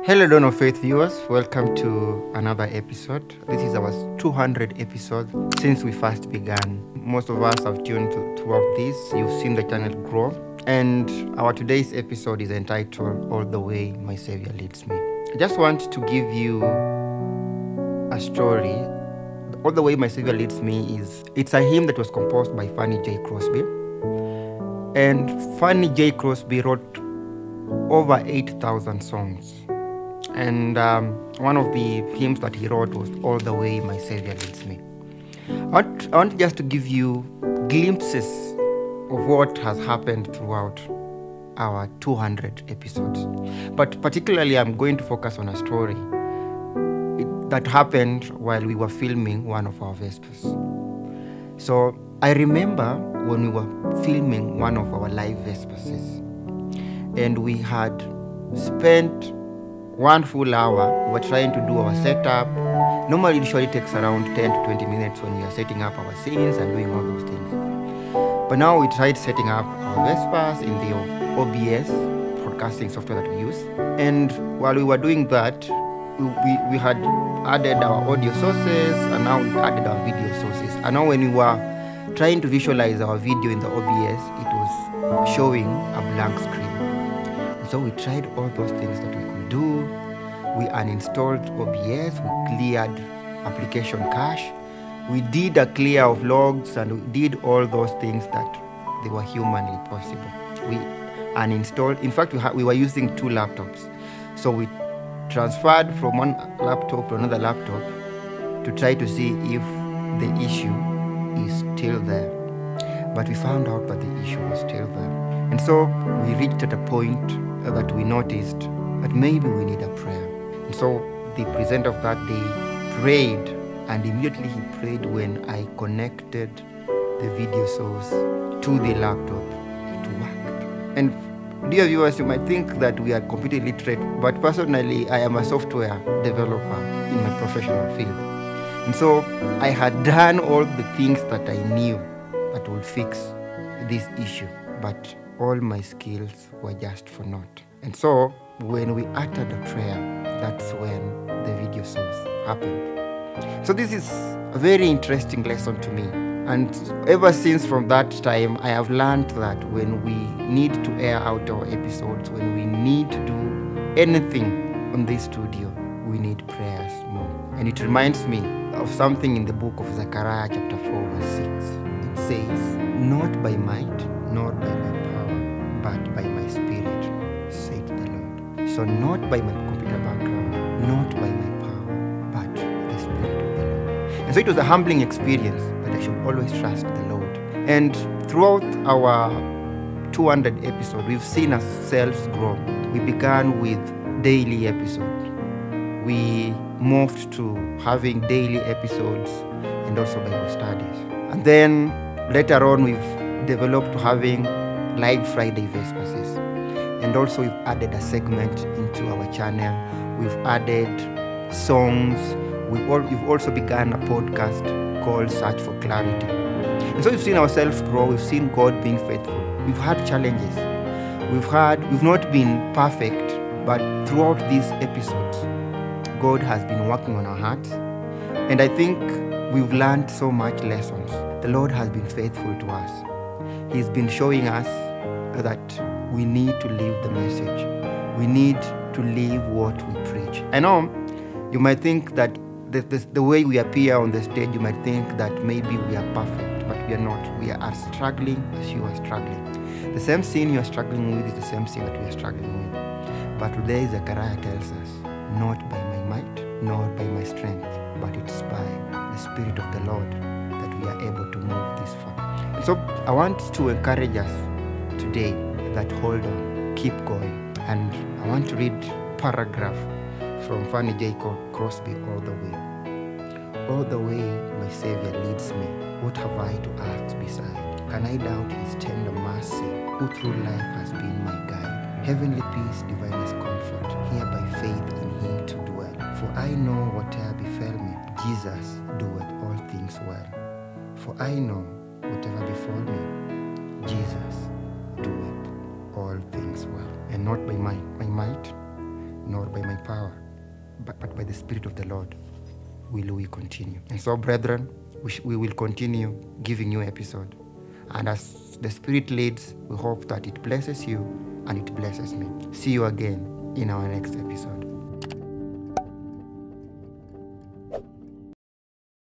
Hello, Dawn of Faith viewers. Welcome to another episode. This is our 200th episode since we first began. Most of us have tuned throughout this. You've seen the channel grow. And our today's episode is entitled All the Way My Savior Leads Me. I just want to give you a story. All the Way My Savior Leads Me it's a hymn that was composed by Fanny J. Crosby. And Fanny J. Crosby wrote over 8,000 songs. And one of the hymns that he wrote was All the Way My Savior Leads Me. I want just to give you glimpses of what has happened throughout our 200 episodes. But particularly I'm going to focus on a story that happened while we were filming one of our Vespers. So I remember when we were filming one of our live Vespers, and we had spent 1 full hour. We were trying to do our setup. Normally, it usually takes around 10 to 20 minutes when we are setting up our scenes and doing all those things. But now we tried setting up our Vespers in the OBS broadcasting software that we use. And while we were doing that, we had added our audio sources, and now we added our video sources. And now when we were trying to visualize our video in the OBS, it was showing a blank screen. And so we tried all those things that we could do. We uninstalled OBS, we cleared application cache, we did a clear of logs, and we did all those things that they were humanly possible. We uninstalled, in fact we were using 2 laptops. So we transferred from one laptop to another laptop to try to see if the issue is still there. But we found out that the issue was still there. And so we reached at a point that we noticed that maybe we need a prayer. And so the presenter of that day prayed, and immediately he prayed when I connected the video source to the laptop. It worked. And dear viewers, you might think that we are completely literate, but personally I am a software developer in my professional field. And so I had done all the things that I knew that would fix this issue, but all my skills were just for naught. And so when we uttered a prayer, that's when the video source happened. So this is a very interesting lesson to me. And ever since from that time, I have learned that when we need to air out our episodes, when we need to do anything on this studio, we need prayers more. And it reminds me of something in the book of Zechariah chapter 4 verse 6. It says, "Not by might, nor by my power, but by my spirit, said the Lord." So not by my computer background, not by my power, but the Spirit of the Lord. And so it was a humbling experience that I should always trust the Lord. And throughout our 200 episodes, we've seen ourselves grow. We began with daily episodes. We moved to having daily episodes and also Bible studies. And then later on, we've developed to having live Friday Vespers. And also we've added a segment into our channel. We've added songs. We've also begun a podcast called Search for Clarity. And so we've seen ourselves grow. We've seen God being faithful. We've had challenges. We've not been perfect, but throughout these episodes, God has been working on our hearts. And I think we've learned so much lessons. The Lord has been faithful to us. He's been showing us that we need to live the message. We need to live what we preach. I know you might think that the way we appear on the stage, you might think that maybe we are perfect, but we are not. We are struggling as you are struggling. The same sin you are struggling with is the same sin that we are struggling with. But today Zechariah tells us, not by my might, nor by my strength, but it's by the Spirit of the Lord that we are able to move this far. And so I want to encourage us today that hold on, keep going. And I want to read a paragraph from Fanny J. Crosby, All the Way. All the way my Savior leads me, what have I to ask beside? Can I doubt his tender mercy, who through life has been my guide? Heavenly peace, divinest comfort, here by faith in him to dwell. For I know whatever befell me, Jesus doeth all things well. For I know whatever befall me, Jesus doeth all things well. And not by my might, nor by my power, but by the Spirit of the Lord will we continue. And so, brethren, we will continue giving you episode. And as the Spirit leads, we hope that it blesses you and it blesses me. See you again in our next episode.